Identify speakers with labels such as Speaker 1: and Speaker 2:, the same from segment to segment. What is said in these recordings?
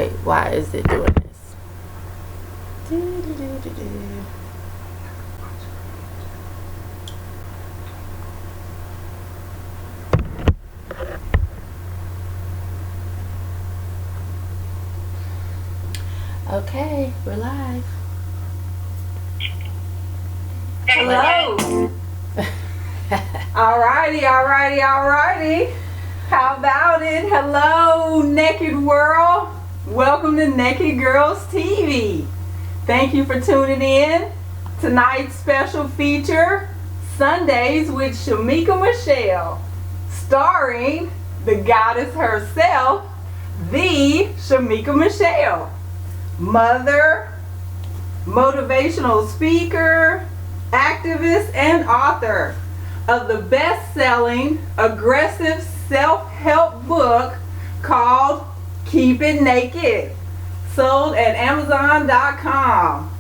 Speaker 1: Wait, why is it doing this? Okay, we're live.
Speaker 2: Hello. Alrighty. How about it? Hello, Naked World. Welcome to Naked Girls TV. Thank you for tuning in. Tonight's special feature, Sundays with Shemeka Michelle, starring the goddess herself, the Shemeka Michelle. Mother, motivational speaker, activist, and author of the best-selling aggressive self-help book called Keep It Naked, sold at Amazon.com.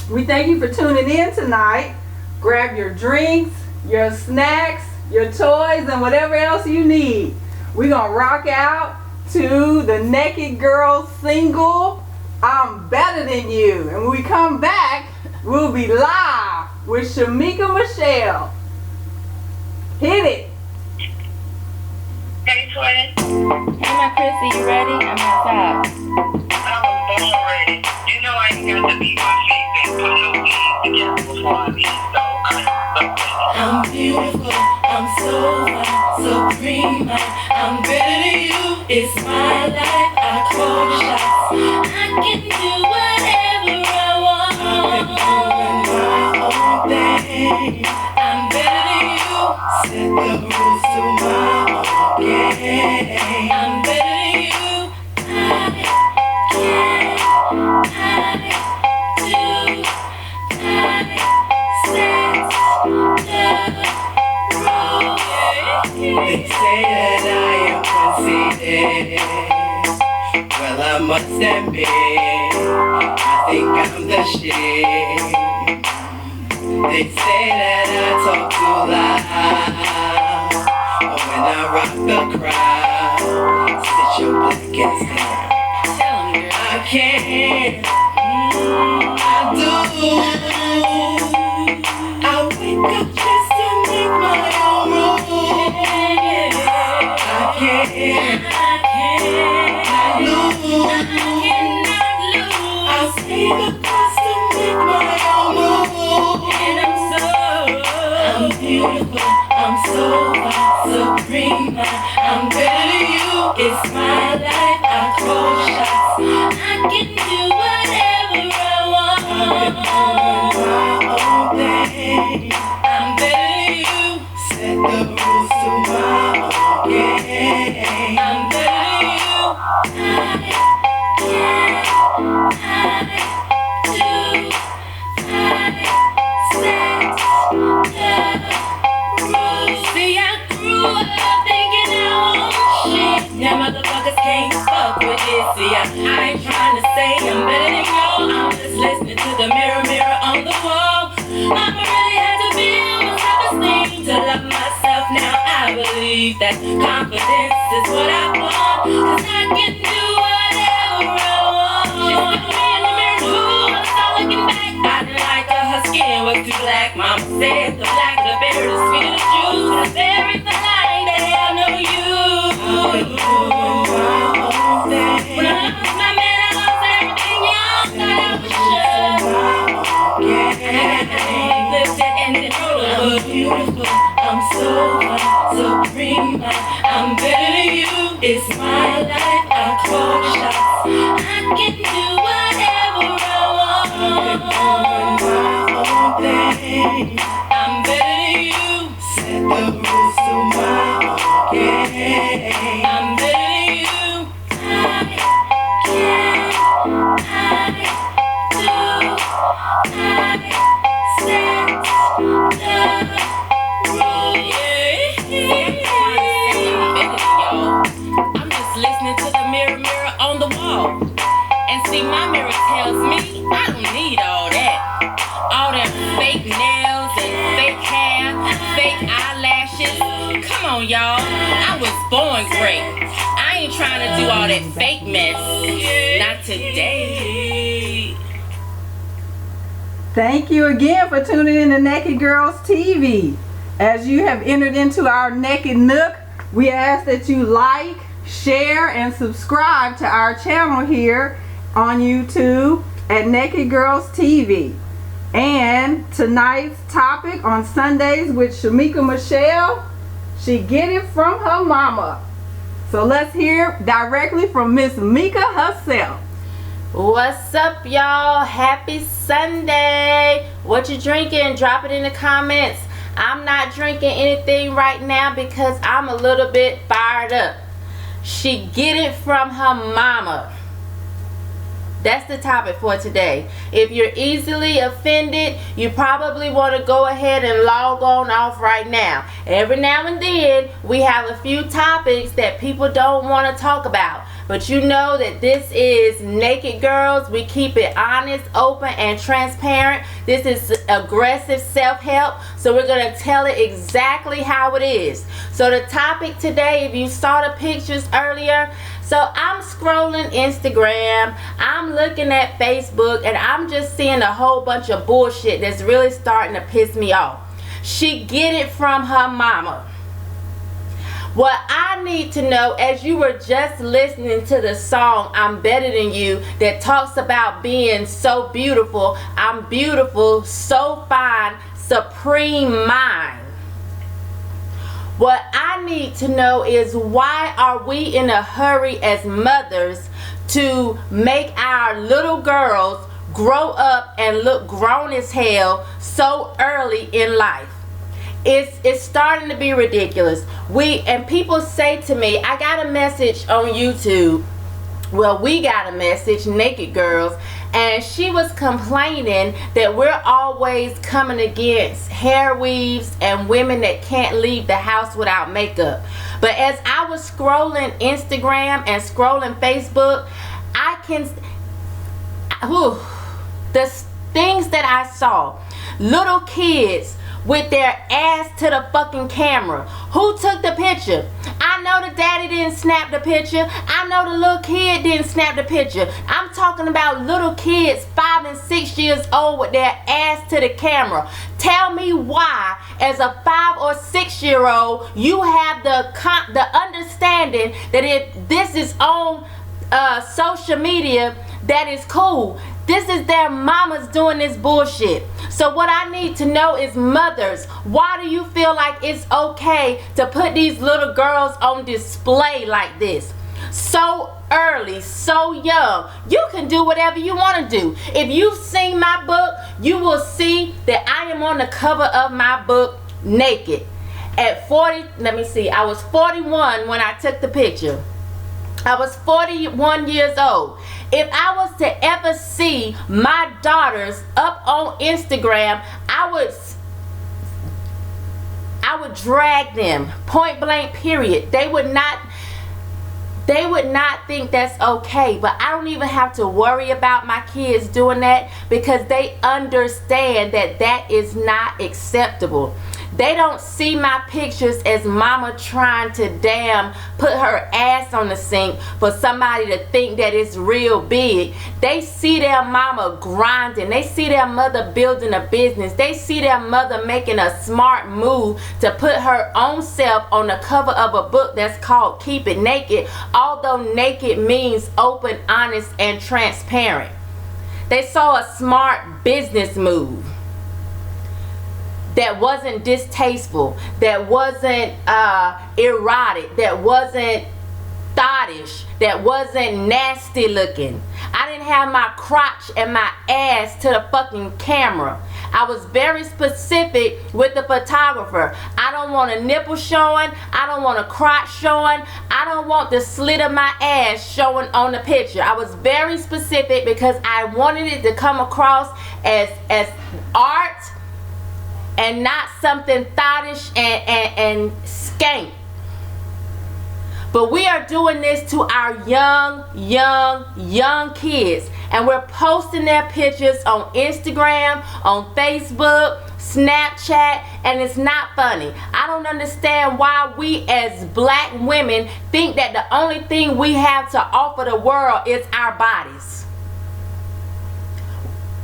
Speaker 2: We thank you for tuning in tonight. Grab your drinks, your snacks, your toys, and whatever else you need. We're gonna rock out to the Naked Girls single, I'm Better Than You. And when we come back, we'll be live with Shemeka Michelle. Hit it.
Speaker 3: Hey, Twin.
Speaker 1: Hey, my Chrissy, you ready? I'm outside.
Speaker 3: I'm born ready. You know I ain't got to be my feet and put no knees together before I leave, so
Speaker 4: I'm beautiful, I'm so supreme, I'm better than you, it's my life, I call the shots, I can do whatever I want, I've been doing my own thing, I'm better than you, set the rules to my own game, I'm better than you, They say that I am conceited. Well, I must admit, I think I'm the shit. They say that I talk too loud, but when I rock the crowd, sit your black ass down. I can't, I do. I wake up just to make my own rules. I cannot lose. I'll stay the course to make my own rules. And I'm beautiful, I'm so supreme, I'm better than you, it's my life, I call shots, I can do whatever I want, I've been doing my own thing, I'm better than you, set the rules to my own game, I'm better than you, See, I grew up thinking I was shit. Now motherfuckers can't fuck with this. See, I ain't trying to say I'm better than y'all. I'm just listening to the mirror on the wall. Mama really had to build my self-esteem to love myself. Now I believe that confidence is what I want. 'Cause I can do whatever I want. She looked me in the mirror too. I saw looking back. I didn't like her skin was too black. Mama said the black, the berry, the sweet of the juice. The berry for life, that I know you. I've been doing my own thing. When I lost my man, I lost everything. Y'all thought I was sure. And lifted and controlled. I'm beautiful, I'm so supreme, I'm better than you. It's my life, I call the shots. I can do whatever I want. I've been doing my own thing. I'm better than you. Set the rules to my own game. I'm better than you. I I'm just listening to the mirror on the wall. And see, my mirror tells me I don't need all that. All them fake nails and fake hair, fake eyelashes. Come on, y'all. I was born great. I ain't trying to do all that fake mess. Not today.
Speaker 2: Thank you again for tuning in to Naked Girls TV. As you have entered into our Naked Nook, we ask that you like, share, and subscribe to our channel here on YouTube at Naked Girls TV. And tonight's topic on Sundays with Shemeka Michelle, she get it from her mama. So let's hear directly from Miss Mika herself.
Speaker 1: What's up, y'all? Happy Sunday. What you drinking? Drop it in the comments. I'm not drinking anything right now because I'm a little bit fired up. She get it from her mama. That's the topic for today. If you're easily offended, you probably want to go ahead and log on off right now. Every now and then, we have a few topics that people don't want to talk about. But you know that this is Naked Girls. We keep it honest, open, and transparent. This is aggressive self-help. So we're going to tell it exactly how it is. So the topic today, if you saw the pictures earlier, so I'm scrolling Instagram, I'm looking at Facebook, and I'm just seeing a whole bunch of bullshit that's really starting to piss me off. She get it from her mama. What I need to know, as you were just listening to the song I'm Better Than You, that talks about being so beautiful, I'm beautiful, so fine, supreme mind. What I need to know is, why are we in a hurry as mothers to make our little girls grow up and look grown as hell so early in life? It's starting to be ridiculous. And people say to me, I got a message on YouTube. Well, we got a message, Naked Girls, and she was complaining that we're always coming against hair weaves and women that can't leave the house without makeup. But as I was scrolling Instagram and scrolling Facebook, the things that I saw, little kids with their ass to the fucking camera. Who took the picture? I know the daddy didn't snap the picture. I know the little kid didn't snap the picture. I'm talking about little kids 5 and 6 years old with their ass to the camera. Tell me why, as a 5 or 6 year old, you have the understanding that if this is on social media, that is cool. This is their mamas doing this bullshit. So what I need to know is, mothers, why do you feel like it's okay to put these little girls on display like this? So early, so young. You can do whatever you want to do. If you've seen my book, you will see that I am on the cover of my book naked. At 40, let me see, I was 41 when I took the picture. I was 41 years old. If I was to ever see my daughters up on Instagram, I would drag them, point blank, period. They would not think that's okay. But I don't even have to worry about my kids doing that, because they understand that that is not acceptable. They don't see my pictures as mama trying to damn put her ass on the sink for somebody to think that it's real big. They see their mama grinding. They see their mother building a business. They see their mother making a smart move to put her own self on the cover of a book that's called Keep It Naked, although naked means open, honest, and transparent. They saw a smart business move that wasn't distasteful, that wasn't erotic, that wasn't thottish, that wasn't nasty looking. I didn't have my crotch and my ass to the fucking camera. I was very specific with the photographer. I don't want a nipple showing. I don't want a crotch showing. I don't want the slit of my ass showing on the picture. I was very specific because I wanted it to come across as art and not something thottish and skank. But we are doing this to our young kids, and we're posting their pictures on Instagram, on Facebook, Snapchat, and it's not funny. I don't understand why we as black women think that the only thing we have to offer the world is our bodies.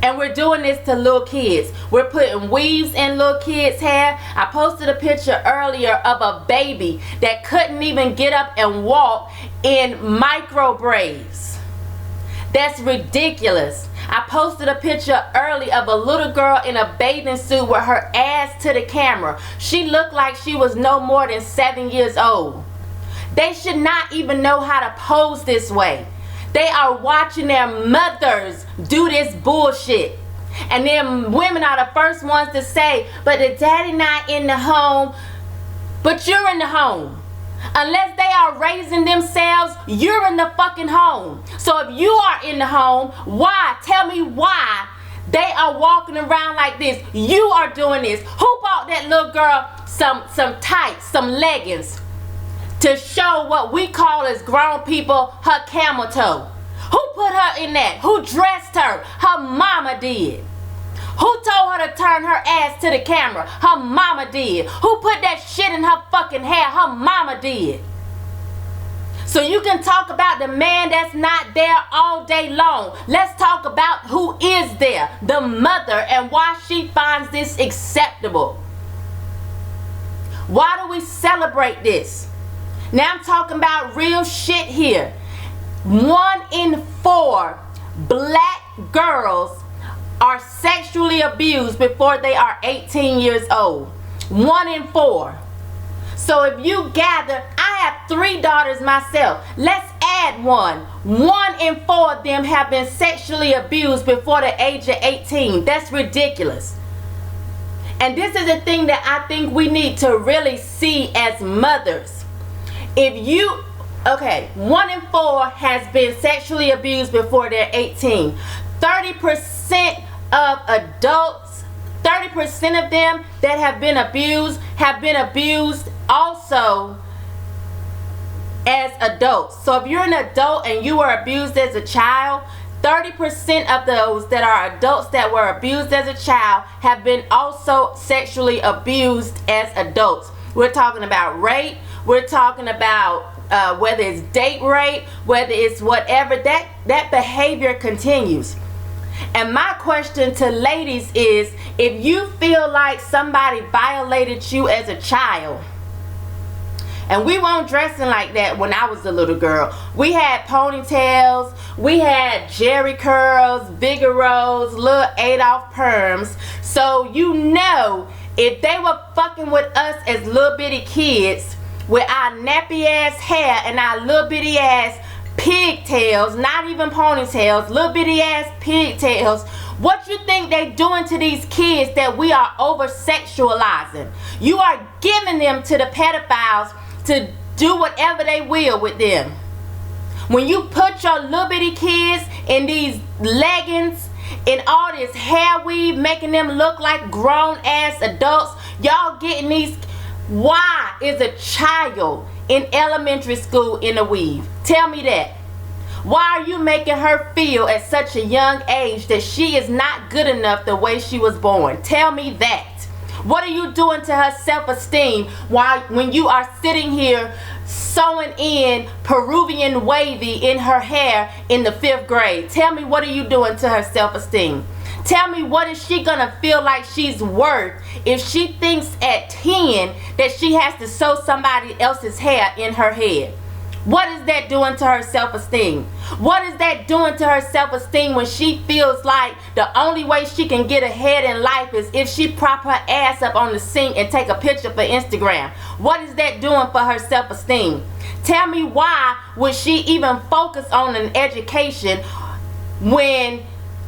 Speaker 1: And we're doing this to little kids. We're putting weaves in little kids' hair. I posted a picture earlier of a baby that couldn't even get up and walk in micro braids. That's ridiculous. I posted a picture early of a little girl in a bathing suit with her ass to the camera. She looked like she was no more than 7 years old. They should not even know how to pose this way. They are watching their mothers do this bullshit. And then women are the first ones to say, but the daddy not in the home. But you're in the home. Unless they are raising themselves, you're in the fucking home. So if you are in the home, why? Tell me why they are walking around like this. You are doing this. Who bought that little girl some tights, some leggings, to show what we call as grown people her camel toe? Who put her in that? Who dressed her? Her mama did. Who told her to turn her ass to the camera? Her mama did. Who put that shit in her fucking hair? Her mama did. So you can talk about the man that's not there all day long. Let's talk about who is there. The mother, and why she finds this acceptable. Why do we celebrate this? Now I'm talking about real shit here. 1 in 4 black girls are sexually abused before they are 18 years old. 1 in 4. So if you gather, I have 3 daughters myself. Let's add 1. 1 in 4 of them have been sexually abused before the age of 18. That's ridiculous. And this is the thing that I think we need to really see as mothers. If you, okay, 1 in 4 has been sexually abused before they're 18. 30% of adults, 30% of them that have been abused also as adults. So if you're an adult and you were abused as a child, 30% of those that are adults that were abused as a child have been also sexually abused as adults. We're talking about rape. We're talking about whether it's date rape, whether it's whatever, that behavior continues. And my question to ladies is, if you feel like somebody violated you as a child, and we weren't dressing like that when I was a little girl. We had ponytails, we had jerry curls, Bigeros, little Adolf perms. So you know, if they were fucking with us as little bitty kids with our nappy ass hair and our little bitty ass pigtails, not even ponytails, little bitty ass pigtails, what you think they doing to these kids that we are over sexualizing? You are giving them to the pedophiles to do whatever they will with them. When you put your little bitty kids in these leggings and all this hair weave, making them look like grown ass adults, y'all getting these. Why is a child in elementary school in a weave? Tell me that. Why are you making her feel at such a young age that she is not good enough the way she was born? Tell me that. What are you doing to her self-esteem when you are sitting here sewing in Peruvian wavy in her hair in the 5th grade? Tell me, what are you doing to her self-esteem? Tell me, what is she gonna feel like she's worth if she thinks at 10 that she has to sew somebody else's hair in her head? What is that doing to her self-esteem? What is that doing to her self-esteem when she feels like the only way she can get ahead in life is if she prop her ass up on the sink and take a picture for Instagram? What is that doing for her self-esteem? Tell me, why would she even focus on an education when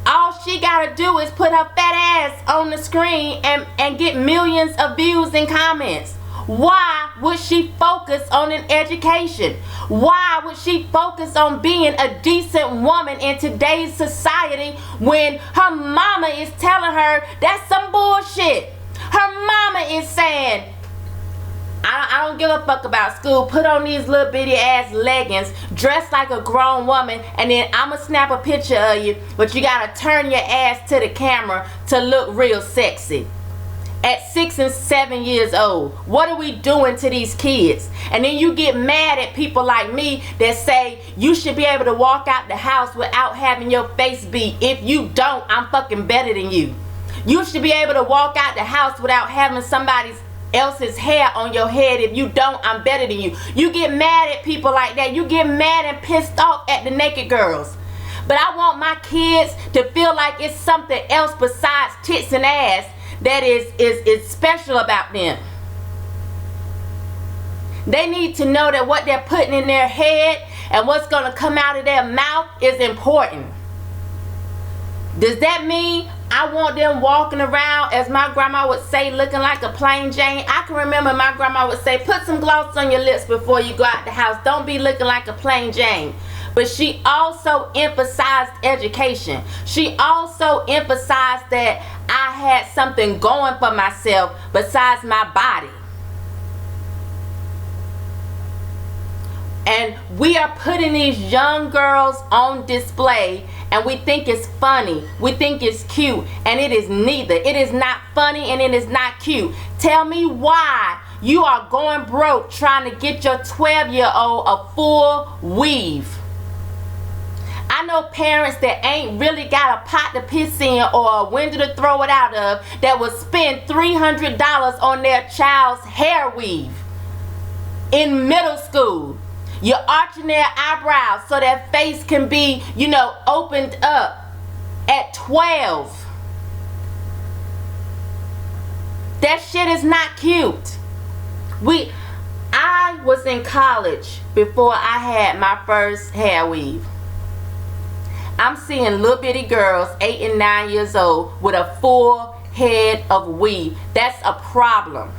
Speaker 1: all she gotta do is put her fat ass on the screen and get millions of views and comments? Why would she focus on an education? Why would she focus on being a decent woman in today's society when her mama is telling her that's some bullshit? Her mama is saying, I don't give a fuck about school. Put on these little bitty ass leggings, dress like a grown woman, and then I'ma snap a picture of you, but you gotta turn your ass to the camera to look real sexy. at 6 and 7 years old? What are we doing to these kids? And then you get mad at people like me that say you should be able to walk out the house without having your face beat. If you don't, I'm fucking better than you. You should be able to walk out the house without having somebody else's hair on your head. If you don't, I'm better than you. You get mad at people like that. You get mad and pissed off at the naked girls. But I want my kids to feel like it's something else besides tits and ass that is special about them. They need to know that what they're putting in their head and what's going to come out of their mouth is important. Does that mean I want them walking around, as my grandma would say, looking like a plain Jane? I can remember my grandma would say, put some gloss on your lips before you go out the house. Don't be looking like a plain Jane. But she also emphasized education. She also emphasized that I had something going for myself besides my body. And we are putting these young girls on display, and we think it's funny. We think it's cute, and it is neither. It is not funny, and it is not cute. Tell me why you are going broke trying to get your 12-year-old a full weave. I know parents that ain't really got a pot to piss in or a window to throw it out of that will spend $300 on their child's hair weave in middle school. You're arching their eyebrows so their face can be, opened up at 12. That shit is not cute. I was in college before I had my first hair weave. I'm seeing little bitty girls 8 and 9 years old with a full head of weave. That's a problem.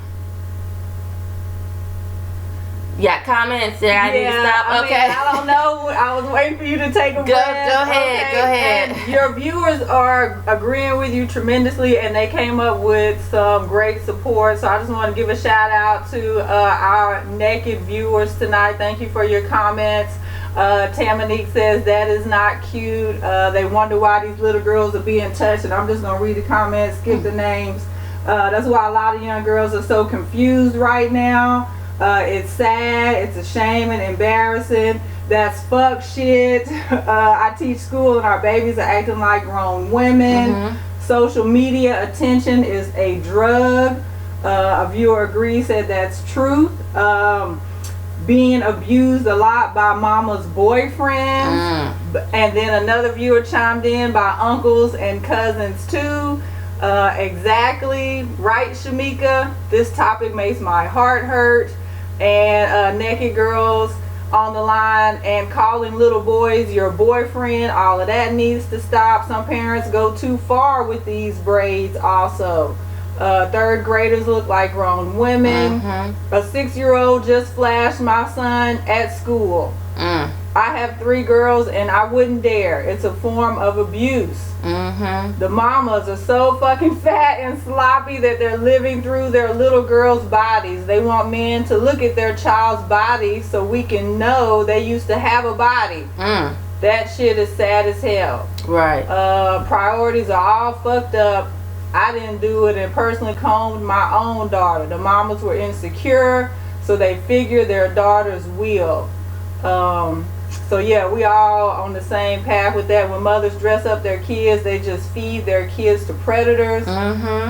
Speaker 1: Yeah, comments there. I need to stop. Okay.
Speaker 2: I don't know. I was waiting for you to take a breath.
Speaker 1: Go ahead.
Speaker 2: And your viewers are agreeing with you tremendously, and they came up with some great support. So I just want to give a shout out to our naked viewers tonight. Thank you for your comments. Tamanique says that is not cute. They wonder why these little girls are being touched, and I'm just gonna read the comments, skip the names. That's why a lot of young girls are so confused right now. It's sad, it's a shame and embarrassing. That's fuck shit. I teach school and our babies are acting like grown women. Social media attention is a drug. A viewer agrees, said that's truth. Being abused a lot by mama's boyfriends. And then another viewer chimed in by uncles and cousins too. Exactly right, Shemeka. This topic makes my heart hurt. And naked girls on the line and calling little boys your boyfriend, all of that needs to stop. Some parents go too far with these braids also. Third graders look like grown women. A 6-year-old just flashed my son at school. I have 3 girls and I wouldn't dare. It's a form of abuse. The mamas are so fucking fat and sloppy that they're living through their little girls' bodies. They want men to look at their child's body so we can know they used to have a body. That shit is sad as hell.
Speaker 1: Right.
Speaker 2: Priorities are all fucked up. I didn't do it and personally combed my own daughter. The mamas were insecure, so they figure their daughters will. So yeah, we all on the same path with that. When mothers dress up their kids, they just feed their kids to predators.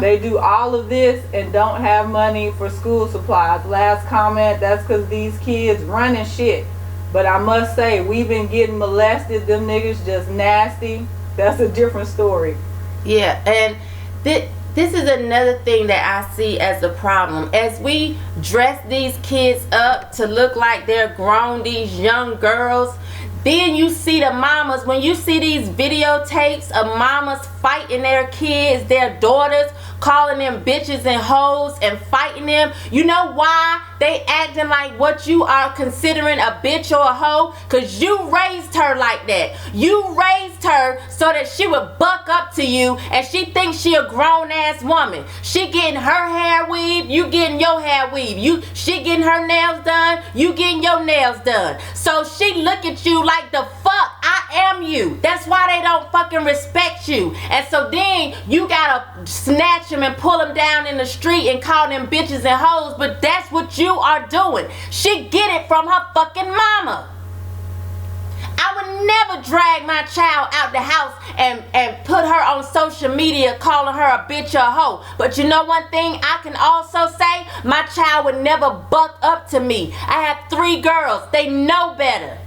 Speaker 2: They do all of this and don't have money for school supplies. Last comment, that's because these kids running shit. But I must say, we've been getting molested. Them niggas just nasty. That's a different story.
Speaker 1: Yeah, and this is another thing that I see as a problem. As we dress these kids up to look like they're grown, these young girls, then you see the mamas, when you see these videotapes of mamas fighting their kids, their daughters, calling them bitches and hoes and fighting them. You know why they acting like what you are considering a bitch or a hoe? Because you raised her like that. You raised her so that she would buck up to you and she thinks she a grown ass woman. She getting her hair weaved, you getting your hair weaved. She getting her nails done, you getting your nails done. So she look at you like the fuck I am you. That's why they don't fucking respect you. And so then you gotta snatch them and pull them down in the street and call them bitches and hoes. But that's what you are doing. She get it from her fucking mama. I would never drag my child out the house and put her on social media calling her a bitch or a hoe. But you know one thing I can also say? My child would never buck up to me. I have 3 girls. They know better.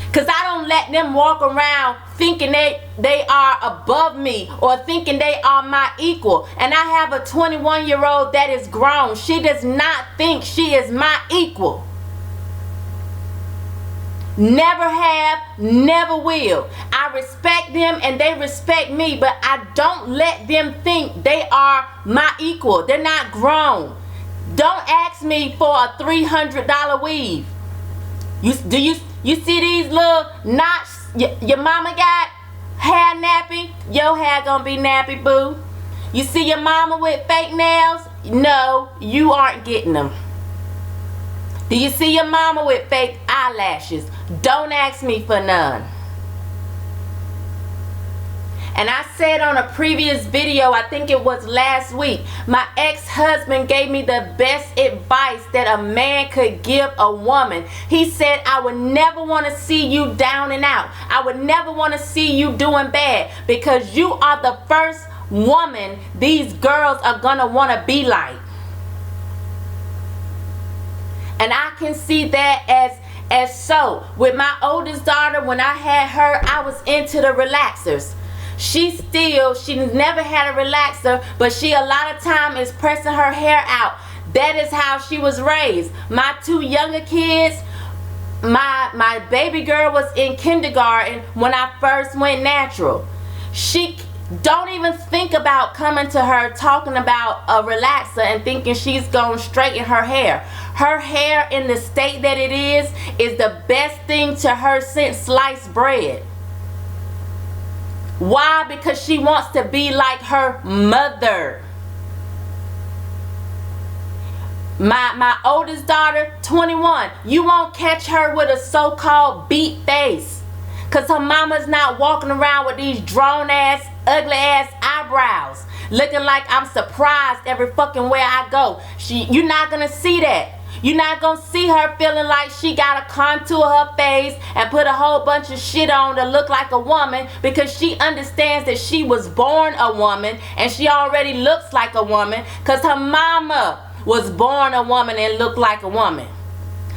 Speaker 1: Because I don't let them walk around thinking they are above me or thinking they are my equal. And I have a 21-year-old that is grown. She does not think she is my equal. Never have, never will. I respect them and they respect me, but I don't let them think they are my equal. They're not grown. Don't ask me for a $300 weave. You see these little knots your mama got? Hair nappy? Your hair gonna be nappy, boo. You see your mama with fake nails? No, you aren't getting them. Do you see your mama with fake eyelashes? Don't ask me for none. And I said on a previous video, I think it was last week, my ex-husband gave me the best advice that a man could give a woman. He said, I would never want to see you down and out. I would never want to see you doing bad, because you are the first woman these girls are gonna want to be like. And I can see that as so. With my oldest daughter, when I had her, I was into the relaxers. She never had a relaxer, but she a lot of time is pressing her hair out. That is how she was raised. My 2 younger kids, my baby girl was in kindergarten when I first went natural. She don't even think about coming to her talking about a relaxer and thinking she's going to straighten her hair. Her hair in the state that it is the best thing to her since sliced bread. Why? Because she wants to be like her mother. My oldest daughter, 21, you won't catch her with a so-called beat face, because her mama's not walking around with these drawn ass, ugly ass eyebrows looking like I'm surprised every fucking where I go. You're not gonna see that. You're not gonna see her feeling like she gotta contour her face and put a whole bunch of shit on to look like a woman, because she understands that she was born a woman and she already looks like a woman, because her mama was born a woman and looked like a woman.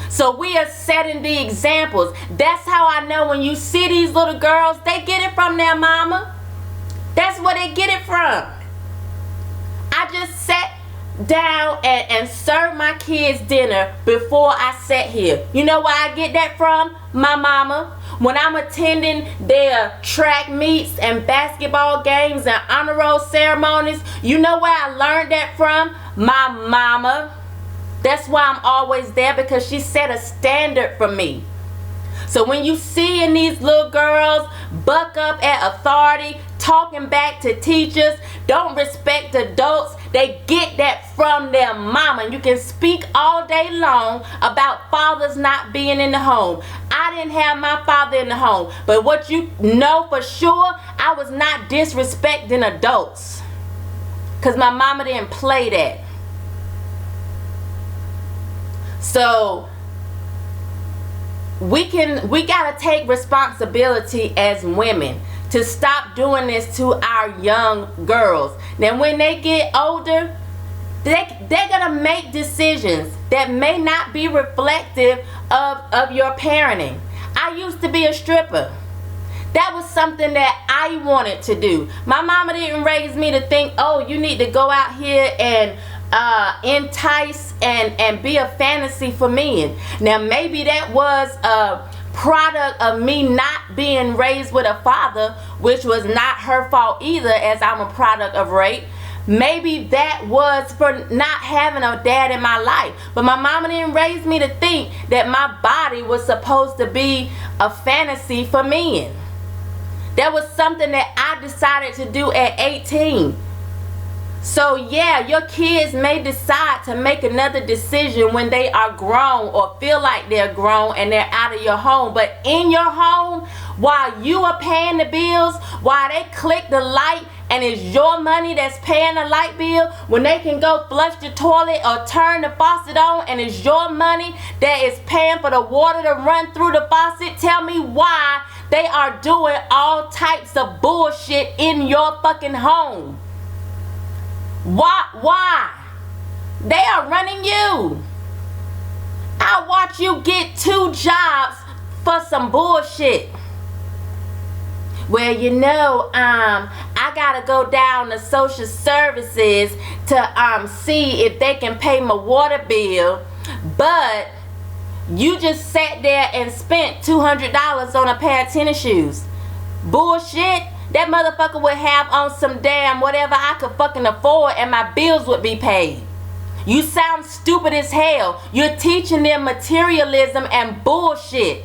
Speaker 1: So we are setting the examples. That's how I know when you see these little girls, they get it from their mama. That's where they get it from. I just sat down and served my kids dinner before I sat here. You know where I get that from? My mama. When I'm attending their track meets and basketball games and honor roll ceremonies, you know where I learned that from? My mama. That's why I'm always there, because she set a standard for me. So when you seeing these little girls buck up at authority, talking back to teachers, don't respect adults, they get that from their mama. And you can speak all day long about fathers not being in the home. I didn't have my father in the home, but what you know for sure, I was not disrespecting adults, because my mama didn't play that. So we gotta take responsibility as women to stop doing this to our young girls. Now when they get older, they're gonna make decisions that may not be reflective of your parenting. I used to be a stripper. That was something that I wanted to do. My mama didn't raise me to think, oh, you need to go out here and entice and be a fantasy for men. Now maybe that was a product of me not being raised with a father, which was not her fault either, as I'm a product of rape. Maybe that was for not having a dad in my life. But my mama didn't raise me to think that my body was supposed to be a fantasy for men. That was something that I decided to do at 18. So yeah, your kids may decide to make another decision when they are grown or feel like they're grown and they're out of your home. But in your home, while you are paying the bills, while they click the light and it's your money that's paying the light bill, when they can go flush the toilet or turn the faucet on and it's your money that is paying for the water to run through the faucet, tell me why they are doing all types of bullshit in your fucking home. Why? They are running you. I watch you get 2 jobs for some bullshit. Well, I gotta go down to social services to see if they can pay my water bill, but you just sat there and spent $200 on a pair of tennis shoes. Bullshit. That motherfucker would have on some damn whatever I could fucking afford and my bills would be paid. You sound stupid as hell. You're teaching them materialism and bullshit.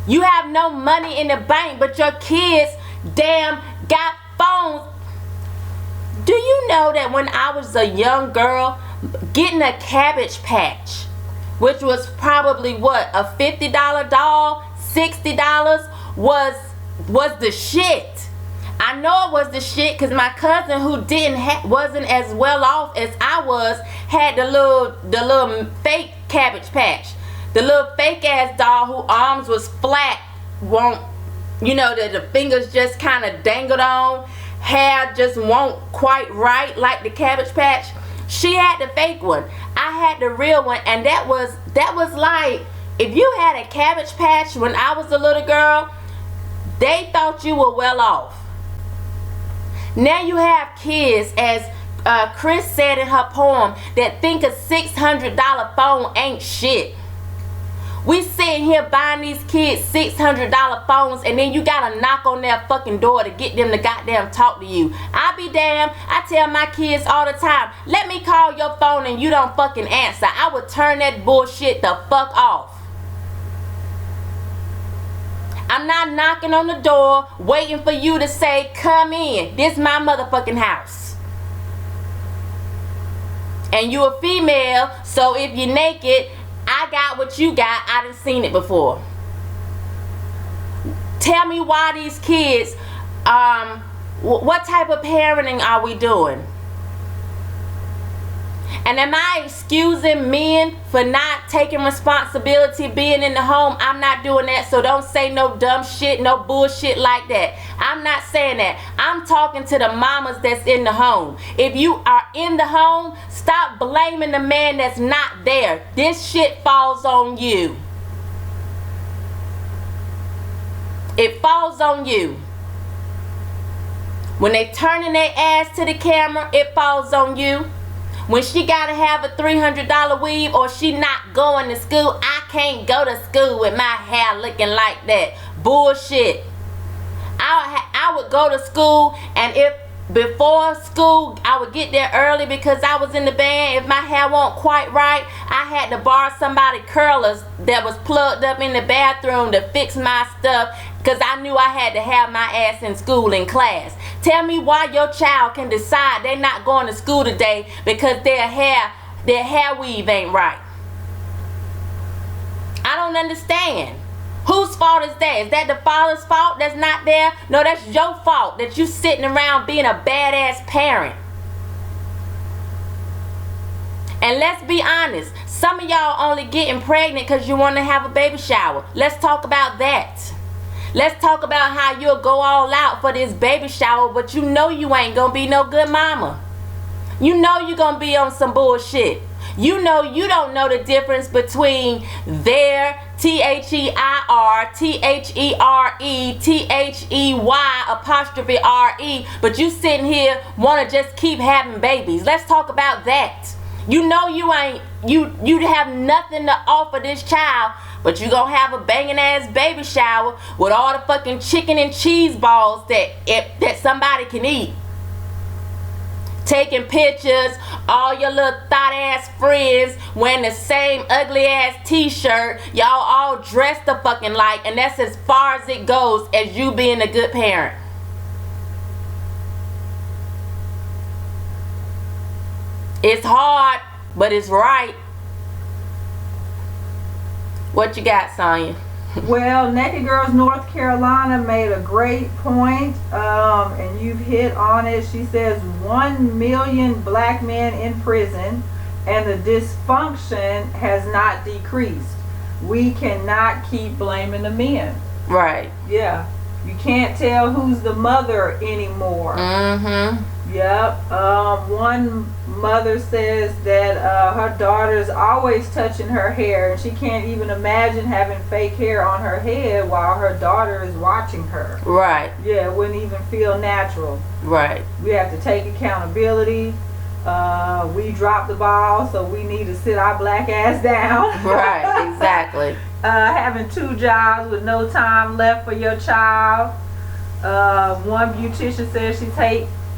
Speaker 1: You have no money in the bank, but your kids damn got phones. Do you know that when I was a young girl, getting a Cabbage Patch, which was probably what, a $50 doll, $60 was the shit. I know it was the shit because my cousin who wasn't as well off as I was had the little fake Cabbage Patch, the little fake ass doll whose arms was flat, the fingers just kind of dangled on, hair just won't quite right like the Cabbage Patch. She had the fake one. I had the real one, and that was like, if you had a Cabbage Patch when I was a little girl, they thought you were well off. Now you have kids, as Chris said in her poem, that think a $600 phone ain't shit. We sitting here buying these kids $600 phones, and then you gotta knock on their fucking door to get them to goddamn talk to you. I be damned. I tell my kids all the time, let me call your phone and you don't fucking answer. I would turn that bullshit the fuck off. I'm not knocking on the door waiting for you to say, come in. This my motherfucking house. And you a female, so if you're naked, I got what you got. I done seen it before. Tell me why these kids, what type of parenting are we doing? And am I excusing men for not taking responsibility being in the home? I'm not doing that, so don't say no dumb shit, no bullshit like that. I'm not saying that. I'm talking to the mamas that's in the home. If you are in the home, stop blaming the man that's not there. This shit falls on you. It falls on you. When they turning their ass to the camera, it falls on you. When she gotta have a $300 weave or she not going to school, I can't go to school with my hair looking like that. Bullshit. I would go to school, and if before school I would get there early because I was in the band. If my hair wasn't quite right, I had to borrow somebody curlers that was plugged up in the bathroom to fix my stuff, because I knew I had to have my ass in school in class. Tell me why your child can decide they're not going to school today because their hair weave ain't right. I don't understand. Whose fault is that? Is that the father's fault that's not there? No, that's your fault that you sitting around being a badass parent. And let's be honest, some of y'all only getting pregnant because you want to have a baby shower. Let's talk about that. Let's talk about how you'll go all out for this baby shower, but you know you ain't gonna be no good mama. You know you're gonna be on some bullshit. You know you don't know the difference between their, T-H-E-I-R, T-H-E-R-E, T-H-E-Y, apostrophe R-E, but you sitting here want to just keep having babies. Let's talk about that. You know you have nothing to offer this child, but you gonna have a banging ass baby shower with all the fucking chicken and cheese balls that somebody can eat. Taking pictures, all your little thought ass friends wearing the same ugly ass t-shirt, y'all all dressed the fucking like, and that's as far as it goes as you being a good parent. It's hard, but it's right. What you got, Sonya?
Speaker 2: Well, Naked Girls North Carolina made a great point, and you've hit on it. She says 1 million black men in prison, and the dysfunction has not decreased. We cannot keep blaming the men.
Speaker 1: Right.
Speaker 2: Yeah. You can't tell who's the mother anymore.
Speaker 1: Mm-hmm.
Speaker 2: Yep. One mother says that her daughter's always touching her hair, and she can't even imagine having fake hair on her head while her daughter is watching her.
Speaker 1: Right.
Speaker 2: Yeah, it wouldn't even feel natural.
Speaker 1: Right.
Speaker 2: We have to take accountability. We dropped the ball, so we need to sit our black ass down.
Speaker 1: Right. Exactly.
Speaker 2: Having 2 jobs with no time left for your child. One beautician says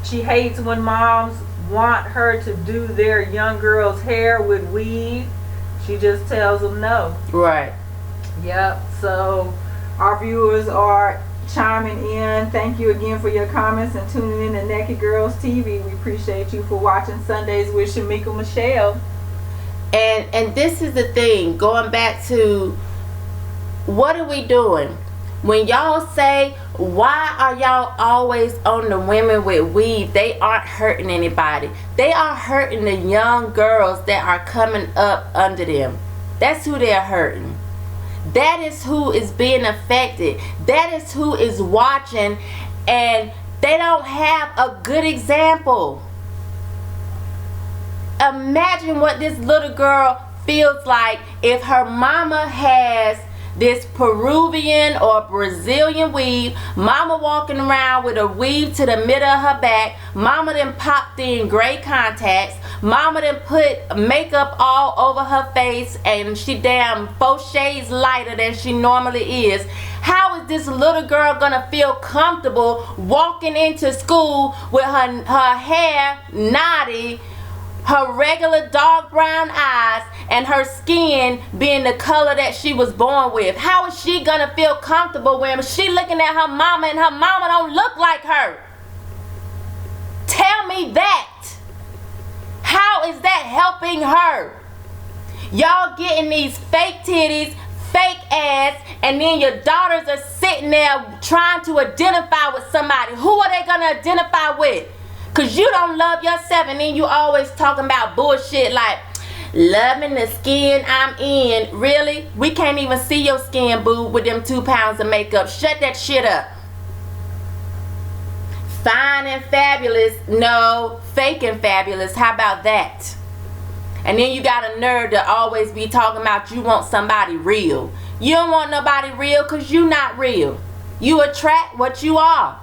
Speaker 2: she hates when moms want her to do their young girls' hair with weave. She just tells them no.
Speaker 1: Right.
Speaker 2: Yep. So our viewers are chiming in. Thank you again for your comments and tuning in to Naked Girls TV. We appreciate you for watching Sundays with Shemeka Michelle.
Speaker 1: And this is the thing, going back to what are we doing? When y'all say, why are y'all always on the women with weave? They aren't hurting anybody. They are hurting the young girls that are coming up under them. That's who they're hurting. That is who is being affected. That is who is watching, and they don't have a good example. Imagine what this little girl feels like if her mama has this Peruvian or Brazilian weave, mama walking around with a weave to the middle of her back, mama then popped in gray contacts, mama then put makeup all over her face, and she damn 4 shades lighter than she normally is. How is this little girl gonna feel comfortable walking into school with her hair naughty, her regular dark brown eyes, and her skin being the color that she was born with? How is she gonna feel comfortable when she looking at her mama and her mama don't look like her? Tell me that. How is that helping her? Y'all getting these fake titties, fake ass, and then your daughters are sitting there trying to identify with somebody. Who are they gonna identify with? Cause you don't love yourself, and then you always talking about bullshit like loving the skin I'm in. Really? We can't even see your skin, boo, with them 2 pounds of makeup. Shut that shit up. Fine and fabulous. No, fake and fabulous. How about that? And then you got a nerve to always be talking about you want somebody real. You don't want nobody real because you not real. You attract what you are.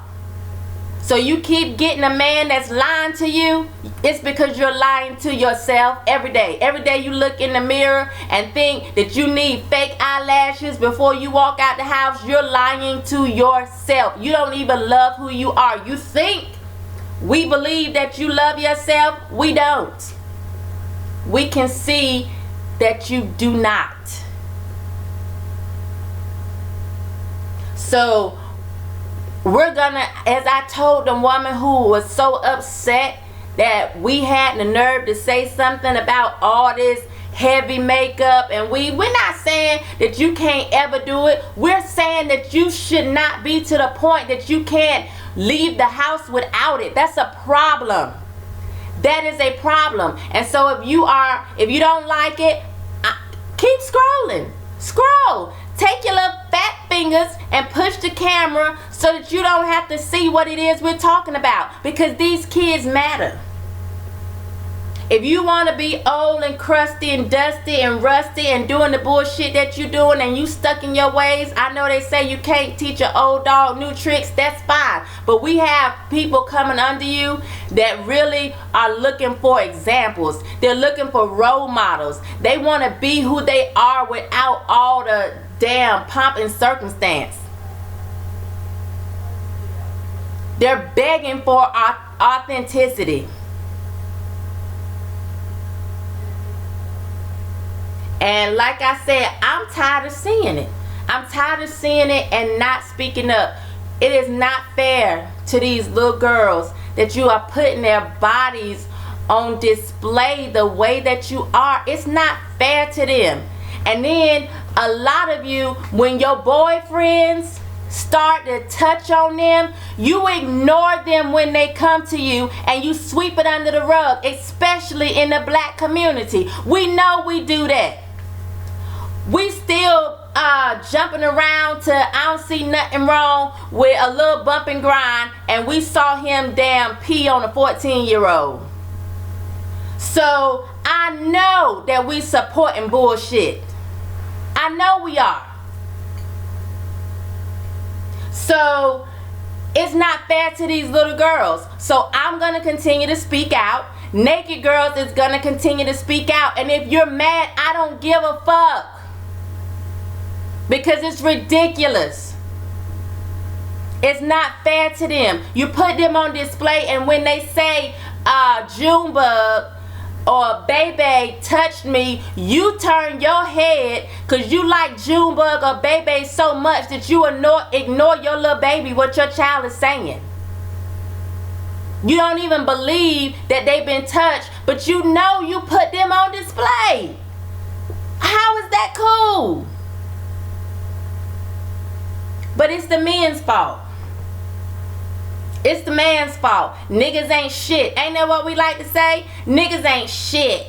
Speaker 1: So you keep getting a man that's lying to you, it's because you're lying to yourself every day. Every day you look in the mirror and think that you need fake eyelashes before you walk out the house, you're lying to yourself. You don't even love who you are. You think we believe that you love yourself. We don't. We can see that you do not. So we're gonna, as I told the woman who was so upset that we had the nerve to say something about all this heavy makeup, and we're not saying that you can't ever do it. We're saying that you should not be to the point that you can't leave the house without it. That's a problem. That is a problem. And so if you don't like it, keep scrolling. Scroll. Take your little fat fingers and push the camera so that you don't have to see what it is we're talking about, because these kids matter. If you want to be old and crusty and dusty and rusty and doing the bullshit that you're doing and you stuck in your ways, I know they say you can't teach an old dog new tricks. That's fine. But we have people coming under you that really are looking for examples. They're looking for role models. They want to be who they are without all the damn pomp and circumstance. They're begging for authenticity. And like I said, I'm tired of seeing it. I'm tired of seeing it and not speaking up. It is not fair to these little girls that you are putting their bodies on display the way that you are. It's not fair to them. And then a lot of you, when your boyfriends start to touch on them, you ignore them when they come to you and you sweep it under the rug, especially in the black community. We know we do that. We still jumping around to I don't see nothing wrong with a little bump and grind, and we saw him damn pee on a 14-year-old. So I know that we supporting bullshit. I know we are. So it's not fair to these little girls. So I'm going to continue to speak out. Naked Girls is going to continue to speak out. And if you're mad, I don't give a fuck. Because it's ridiculous. It's not fair to them. You put them on display, and when they say Junebug or Bebe touched me, you turn your head because you like Junebug or Bebe so much that you ignore your little baby, what your child is saying. You don't even believe that they've been touched, but you know you put them on display. How is that cool? But it's the men's fault. It's the man's fault. Niggas ain't shit. Ain't that what we like to say? Niggas ain't shit.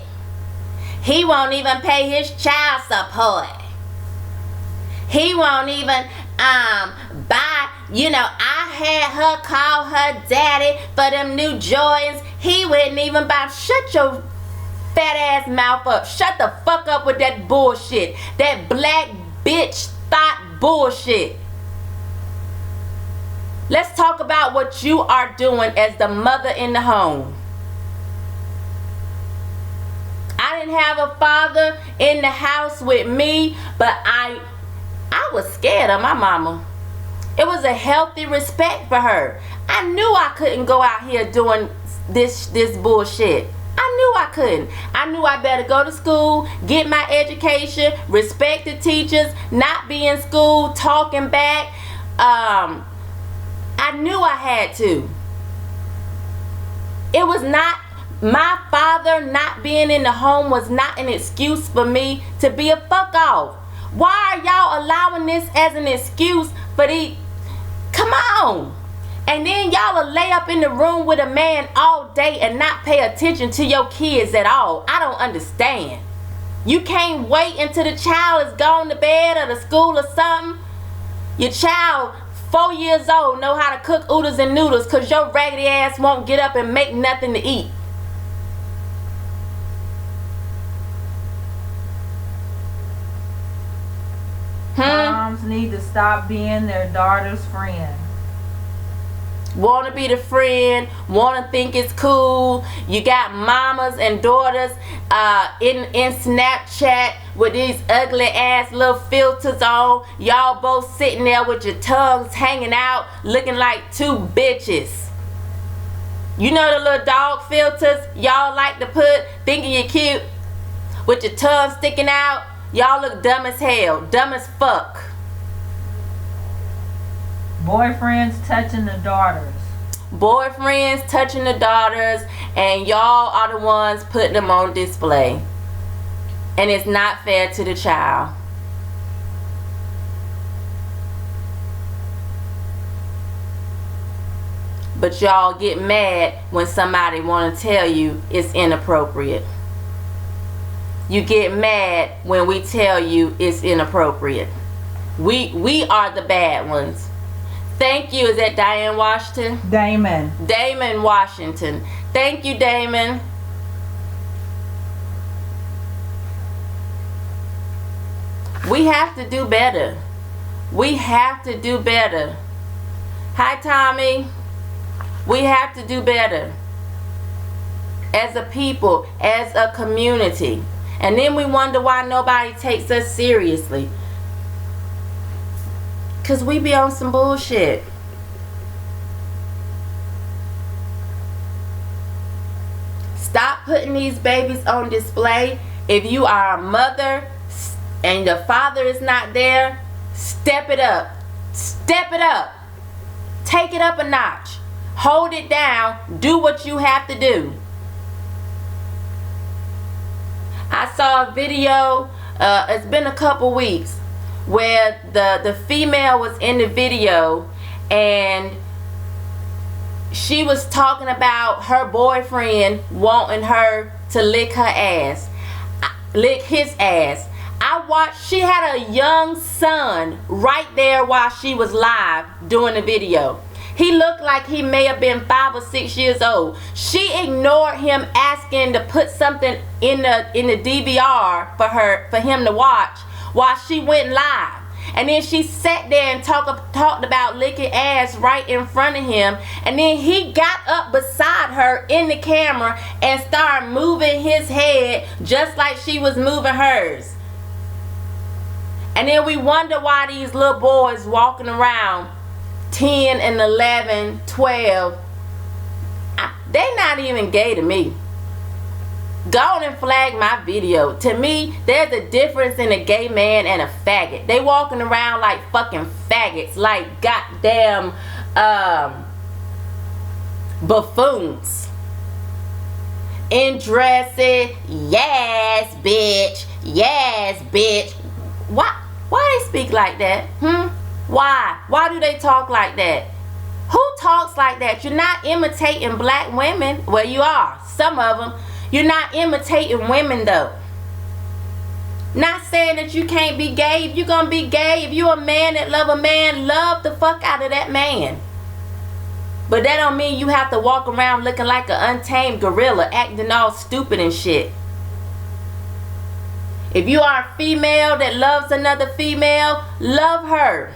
Speaker 1: He won't even pay his child support. He won't even buy, I had her call her daddy for them new Jordans. He wouldn't even buy. Shut your fat ass mouth up. Shut the fuck up with that bullshit. That black bitch thought bullshit. Let's talk about what you are doing as the mother in the home. I didn't have a father in the house with me, but I was scared of my mama. It was a healthy respect for her. I knew I couldn't go out here doing this bullshit. I knew I couldn't. I knew I better go to school, get my education, respect the teachers, not be in school talking back. I knew I had to. It was not, my father not being in the home was not an excuse for me to be a fuck off. Why are y'all allowing this as an excuse for the, come on. And then y'all will lay up in the room with a man all day and not pay attention to your kids at all. I don't understand. You can't wait until the child is gone to bed or to school or something. Your child 4 years old know how to cook oodles and noodles because your raggedy ass won't get up and make nothing to eat.
Speaker 2: Moms need to stop being their daughter's friend.
Speaker 1: Want to be the friend, want to think it's cool. You got mamas and daughters in Snapchat with these ugly ass little filters on. Y'all both sitting there with your tongues hanging out, looking like two bitches. You know the little dog filters y'all like to put, thinking you're cute, with your tongue sticking out? Y'all look dumb as hell, dumb as fuck.
Speaker 2: Boyfriends touching the daughters.
Speaker 1: Boyfriends touching the daughters, and y'all are the ones putting them on display. And it's not fair to the child. But y'all get mad when somebody want to tell you it's inappropriate. You get mad when we tell you it's inappropriate. We are the bad ones. Thank you. Is that Diane Washington? Damon Washington. Thank you, Damon. We have to do better. We have to do better. Hi, Tommy. We have to do better. As a people, as a community. And then we wonder why nobody takes us seriously. Because we be on some bullshit. Stop putting these babies on display. If you are a mother and the father is not there, step it up. Step it up. Take it up a notch. Hold it down. Do what you have to do. I saw a video, it's been a couple weeks, where the female was in the video and she was talking about her boyfriend wanting her to lick his ass. I watched, she had a young son right there while she was live doing the video. He looked like he may have been 5 or 6 years old. She ignored him asking to put something in the DVR for him to watch while she went live. And then she sat there and talked about licking ass right in front of him. And then he got up beside her in the camera and started moving his head just like she was moving hers. And then we wonder why these little boys walking around 10 and 11, 12, they not even gay to me. Go on and flag my video. To me, there's a difference in a gay man and a faggot. They walking around like fucking faggots, like goddamn buffoons. In dresses, yes bitch, yes bitch. Why they speak like that? Why do they talk like that? Who talks like that? You're not imitating black women. Well, you are, some of them. You're not imitating women though. Not saying that you can't be gay. If you're gonna be gay, if you're a man that love a man, love the fuck out of that man. But that don't mean you have to walk around looking like an untamed gorilla, acting all stupid and shit. If you are a female that loves another female, love her.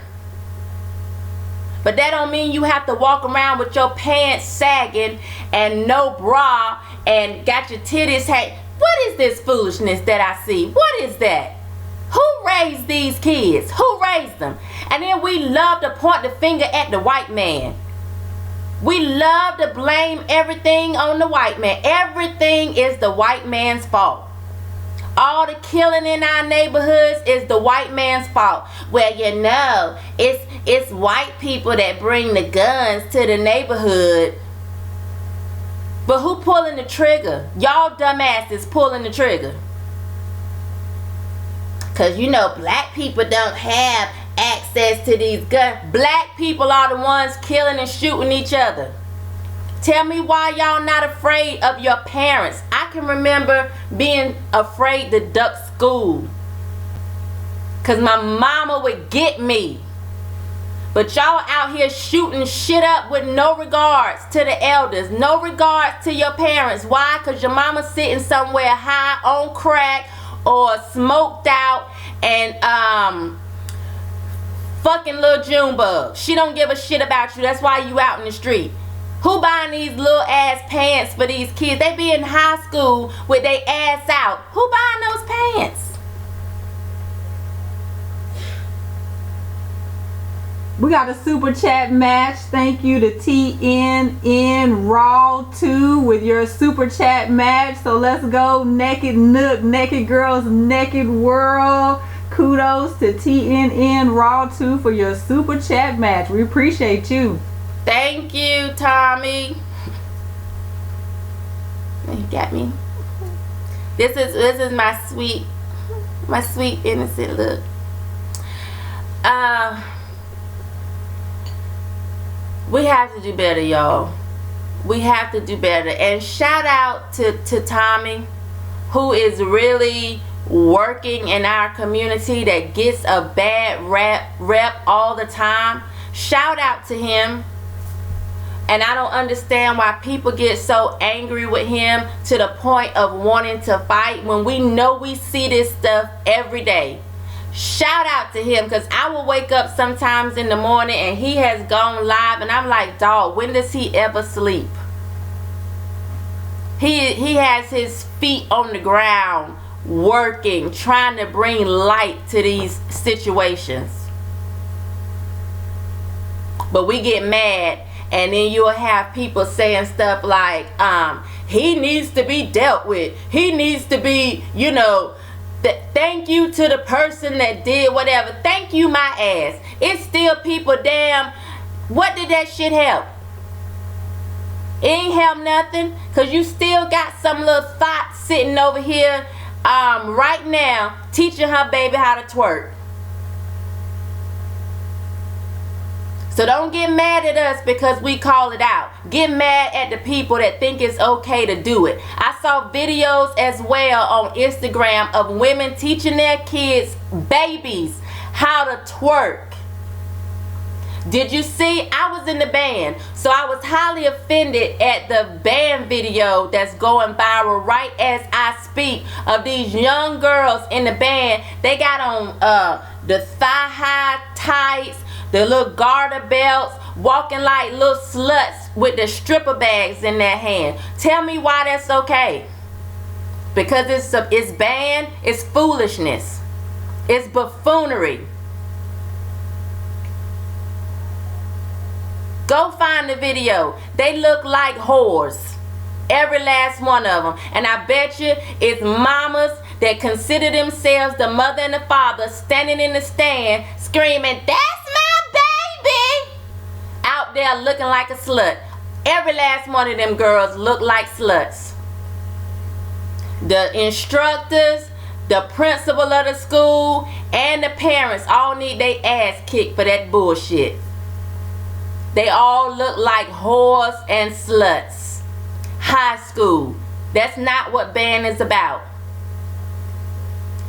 Speaker 1: But that don't mean you have to walk around with your pants sagging and no bra and got your titties hanging. What is this foolishness that I see? What is that? Who raised these kids? Who raised them? And then we love to point the finger at the white man. We love to blame everything on the white man. Everything is the white man's fault. All the killing in our neighborhoods is the white man's fault. Well, you know, it's white people that bring the guns to the neighborhood. But who pulling the trigger? Y'all dumbasses pulling the trigger. Because, you know, black people don't have access to these guns. Black people are the ones killing and shooting each other. Tell me why y'all not afraid of your parents. I can remember being afraid to duck school. Because my mama would get me. But y'all out here shooting shit up with no regards to the elders. No regards to your parents. Why? Because your mama sitting somewhere high on crack or smoked out and fucking little Junebug. She don't give a shit about you. That's why you out in the street. Who buying these little ass pants for these kids? They be in high school with their ass out. Who buying those pants?
Speaker 2: We got a super chat match. Thank you to TNN Raw 2 with your super chat match. So let's go. Naked Nook, Naked Girls, Naked World. Kudos to TNN Raw 2 for your super chat match. We appreciate you.
Speaker 1: Thank you, Tommy. You got me. This is my sweet innocent look. We have to do better, y'all. We have to do better. And shout out to Tommy, who is really working in our community that gets a bad rep all the time. Shout out to him. And I don't understand why people get so angry with him to the point of wanting to fight when we know we see this stuff every day. Shout out to him, because I will wake up sometimes in the morning and he has gone live and I'm like, dog, when does he ever sleep? He has his feet on the ground working, trying to bring light to these situations. But we get mad. And then you'll have people saying stuff like, he needs to be dealt with. He needs to be, you know, thank you to the person that did whatever. Thank you my ass. It's still people, damn, what did that shit help? It ain't help nothing. Because you still got some little thought sitting over here right now teaching her baby how to twerk. So don't get mad at us because we call it out. Get mad at the people that think it's okay to do it. I saw videos as well on Instagram of women teaching their kids, babies, how to twerk. Did you see? I was in the band, so I was highly offended at the band video that's going viral right as I speak of these young girls in the band. They got on the thigh-high tights, the little garter belts, walking like little sluts with the stripper bags in their hand. Tell me why that's okay. Because it's banned, it's foolishness, it's buffoonery. Go find the video. They look like whores. Every last one of them. And I bet you it's mamas that consider themselves the mother and the father standing in the stand screaming, "That's my baby!" out there looking like a slut. Every last one of them girls look like sluts. The instructors, the principal of the school, and the parents all need their ass kicked for that bullshit. They all look like whores and sluts. High school. That's not what band is about.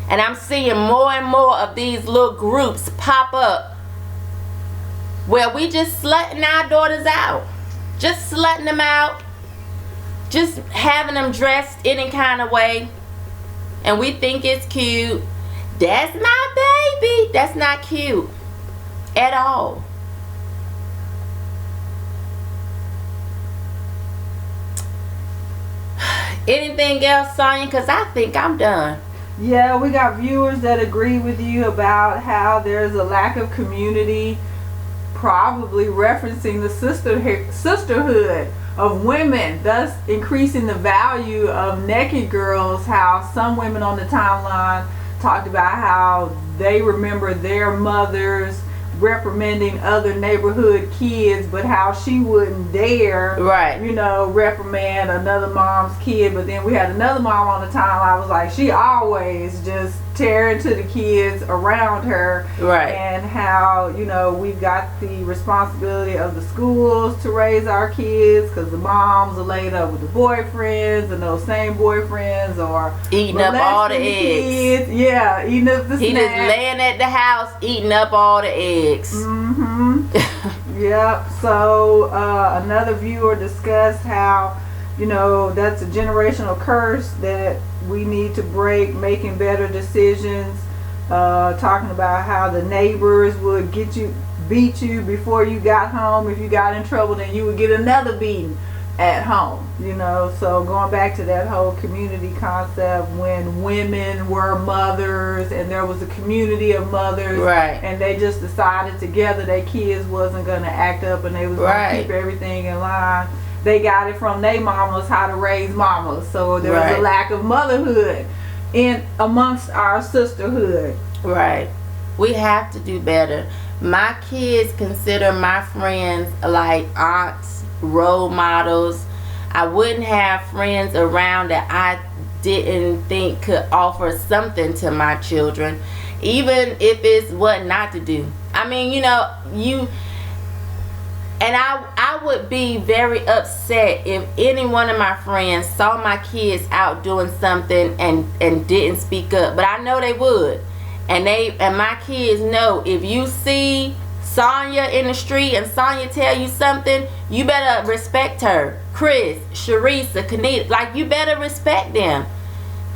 Speaker 1: And I'm seeing more and more of these little groups pop up where we just slutting our daughters out. Just slutting them out. Just having them dressed any kind of way. And we think it's cute. That's my baby. That's not cute at all. Anything else, Sonya? Because I think I'm done.
Speaker 2: Yeah, we got viewers that agree with you about how there's a lack of community, probably referencing the sisterhood of women, thus increasing the value of naked girls. How some women on the timeline talked about how they remember their mothers reprimanding other neighborhood kids, but how she wouldn't dare,
Speaker 1: right,
Speaker 2: reprimand another mom's kid. But then we had another mom on the timeline was like, she always just tearing to the kids around her,
Speaker 1: right,
Speaker 2: and how we've got the responsibility of the schools to raise our kids because the moms are laid up with the boyfriends, and those same boyfriends are
Speaker 1: eating up all the eggs.
Speaker 2: Yeah, eating up the snacks.
Speaker 1: He just laying at the house eating up all the eggs.
Speaker 2: Yep. So another viewer discussed how that's a generational curse that we need to break, making better decisions, talking about how the neighbors would beat you before you got home. If you got in trouble, then you would get another beating at home, so going back to that whole community concept, when women were mothers and there was a community of mothers,
Speaker 1: right,
Speaker 2: and they just decided together their kids wasn't going to act up and they was going to keep everything in line. They got it from their mamas how to raise mamas, so there was a lack of motherhood amongst our sisterhood.
Speaker 1: Right. We have to do better. My kids consider my friends like aunts, role models. I wouldn't have friends around that I didn't think could offer something to my children, even if it's what not to do. I mean, and I would be very upset if any one of my friends saw my kids out doing something and didn't speak up. But I know they would. And my kids know, if you see Sonya in the street and Sonya tell you something, you better respect her. Chris, Sharisa, Kanita, like, you better respect them.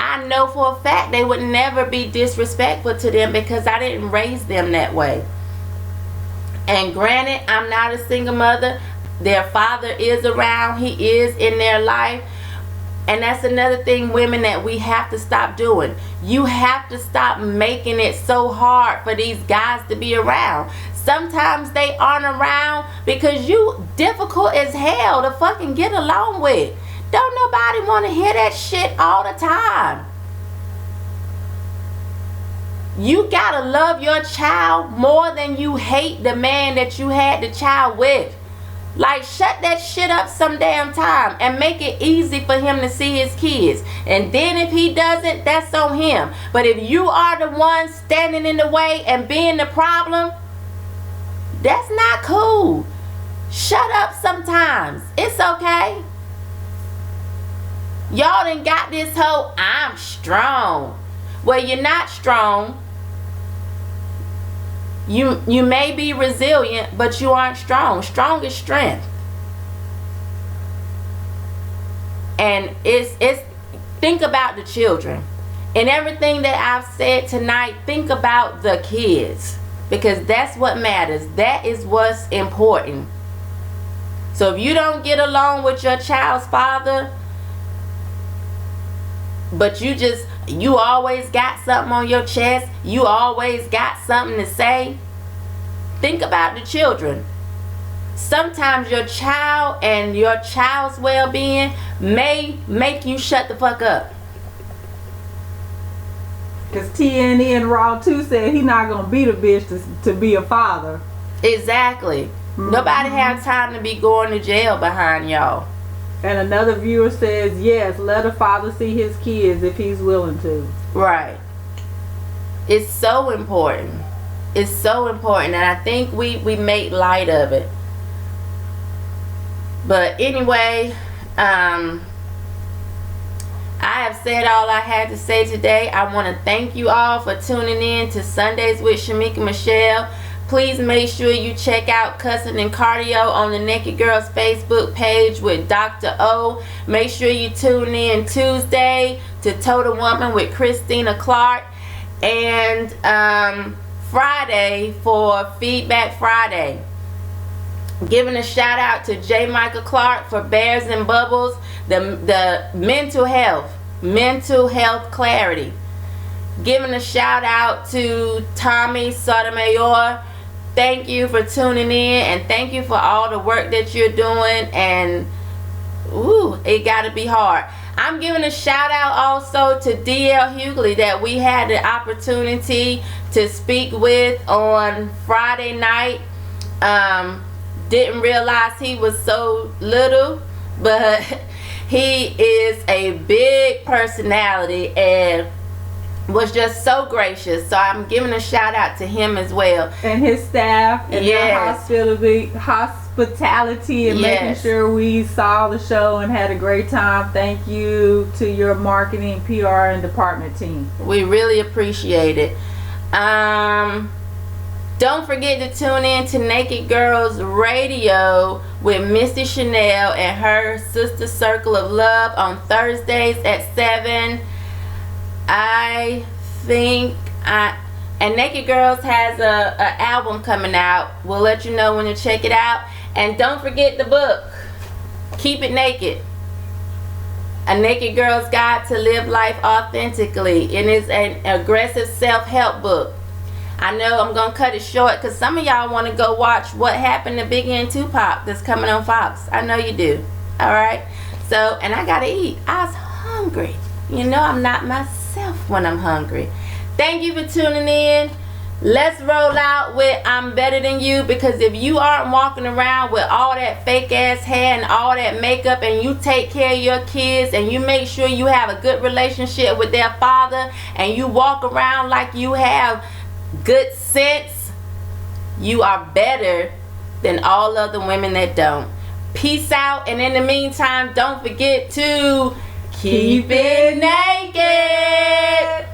Speaker 1: I know for a fact they would never be disrespectful to them because I didn't raise them that way. And granted, I'm not a single mother. Their father is around. He is in their life. And that's another thing, women, that we have to stop doing. You have to stop making it so hard for these guys to be around. Sometimes they aren't around because you difficult as hell to fucking get along with. Don't nobody want to hear that shit all the time. You gotta love your child more than you hate the man that you had the child with. Like, shut that shit up some damn time and make it easy for him to see his kids. And then if he doesn't, that's on him. But if you are the one standing in the way and being the problem, that's not cool. Shut up sometimes. It's okay. Y'all done got this whole I'm strong. Well, you're not strong. You may be resilient, but you aren't strong. Strong is strength. And it's think about the children. And everything that I've said tonight, think about the kids. Because that's what matters. That is what's important. So if you don't get along with your child's father, but you always got something on your chest, you always got something to say, think about the children. Sometimes your child and your child's well-being may make you shut the fuck up.
Speaker 2: Because TNE and Raw 2 said he not going to beat a bitch to be a father.
Speaker 1: Exactly. Mm-hmm. Nobody have time to be going to jail behind y'all.
Speaker 2: And another viewer says, yes, let a father see his kids if he's willing to.
Speaker 1: Right. It's so important. It's so important. And I think we make light of it. But anyway, I have said all I had to say today. I want to thank you all for tuning in to Sundays with Shemeka Michelle. Please make sure you check out Cussing and Cardio on the Naked Girls Facebook page with Dr. O. Make sure you tune in Tuesday to Total Woman with Christina Clark. And Friday for Feedback Friday. Giving a shout out to J. Michael Clark for Bears and Bubbles, the mental health clarity. Giving a shout out to Tommy Sotomayor. Thank you for tuning in, and thank you for all the work that you're doing. And it gotta be hard. I'm giving a shout out also to DL Hughley that we had the opportunity to speak with on Friday night. Didn't realize he was so little, but he is a big personality and was just so gracious. So I'm giving a shout out to him as well. And
Speaker 2: his staff and their hospitality and making sure we saw the show and had a great time. Thank you to your marketing, PR, and department team.
Speaker 1: We really appreciate it. Don't forget to tune in to Naked Girls Radio with Misty Chanel and her Sister Circle of Love on Thursdays at 7. And Naked Girls has a album coming out. We'll let you know when to check it out. And don't forget the book, Keep It Naked, A Naked Girl's Guide to Live Life Authentically. It is an aggressive self-help book. I know I'm going to cut it short because some of y'all want to go watch What Happened to Biggie and Tupac that's coming on Fox. I know you do. Alright? So, and I got to eat. I was hungry. You know I'm not myself when I'm hungry. Thank you for tuning in. Let's roll out with I'm Better Than You, because if you aren't walking around with all that fake ass hair and all that makeup, and you take care of your kids and you make sure you have a good relationship with their father, and you walk around like you have good sense, you are better than all other women that don't. Peace out, and in the meantime, don't forget to keep it naked.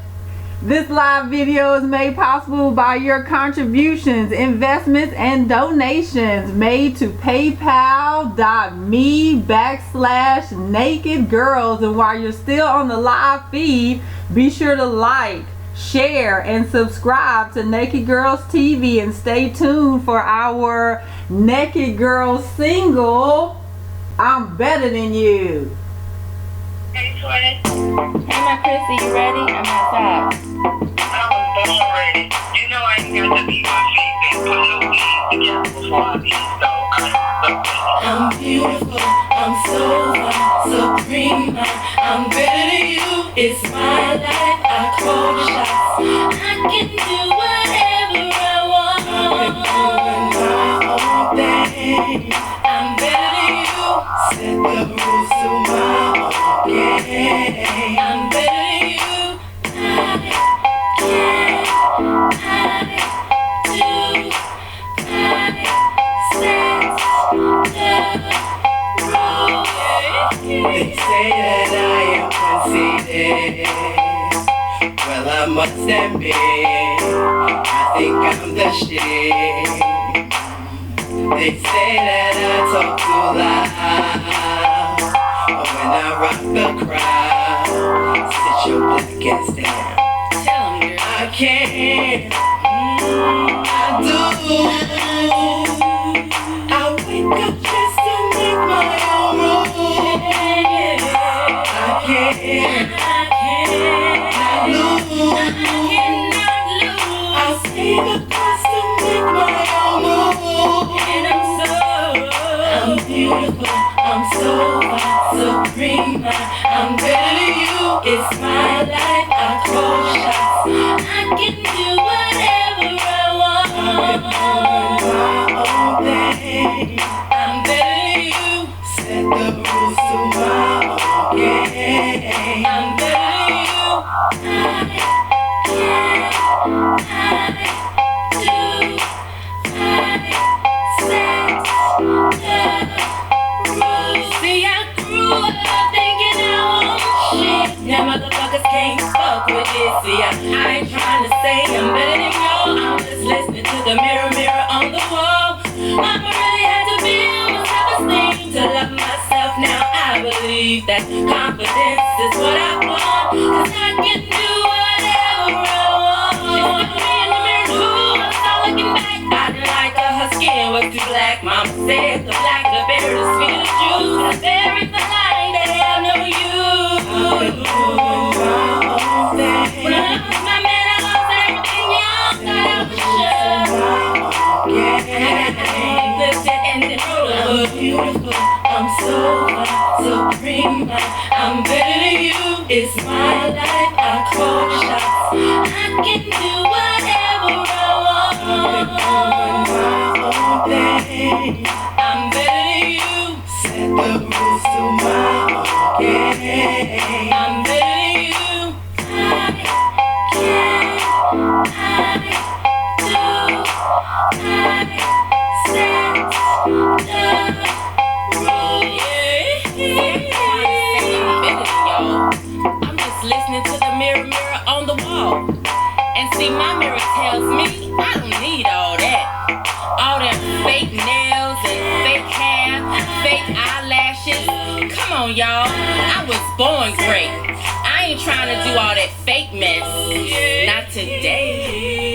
Speaker 2: This live video is made possible by your contributions, investments, and donations made to paypal.me/nakedgirls. And while you're still on the live feed, be sure to like, share, and subscribe to Naked Girls TV, and stay tuned for our Naked Girls single, I'm Better Than You.
Speaker 3: Hey, Twin.
Speaker 1: Hey, my Chrissy, you ready? I'm outside.
Speaker 3: I'm ready. You know I ain't got to be my feet and put no hands together before I be so
Speaker 4: I'm beautiful, I'm so supreme, I'm better than you, it's my life, I call the shots, I can do whatever I want, I'm doing my own thing, I'm I must admit, I think I'm the shit. They say that I talk too loud, but when I rock the crowd, sit your black ass down. Tell 'em, girl. I can't, I do. I wake up just to make my own rules. I can't lose. I'll stay the course to make my own move. And I'm beautiful, I'm so supreme. I'm better than you, it's my life, I call shots. I can do whatever I want. I'm doing my own thing. I'm better than you, set the rules to my own game. I'm better than you, now motherfuckers can't fuck with this. See, I ain't trying to say I'm better than y'all. I'm just listening to the mirror, mirror on the wall. Mama really had to build my self-esteem to love myself. Now I believe that confidence is what I want, 'cause I can do whatever I want. She looked at me in the mirror too, I start looking back. I didn't like her skin was too black. Mama said the black, the better, the sweeter the juice. The berry for life, they have no use. When I lost my man, I lost everything y'all thought I was sure. Lifted and then rolled. Beautiful, I'm so supreme. I'm better than you, it's my life, I call shots. I can do whatever I want. I'm doing my own thing. I'm better than you, set the rules to my own game. I'm better than you, I can, I do, I set the rules. I'm just listening to the mirror, mirror on the wall. And see, my mirror tells me I don't need all that. All them fake nails and fake hair, fake eyelashes. Come on, y'all. I was born great. I ain't trying to do all that fake mess. Not today.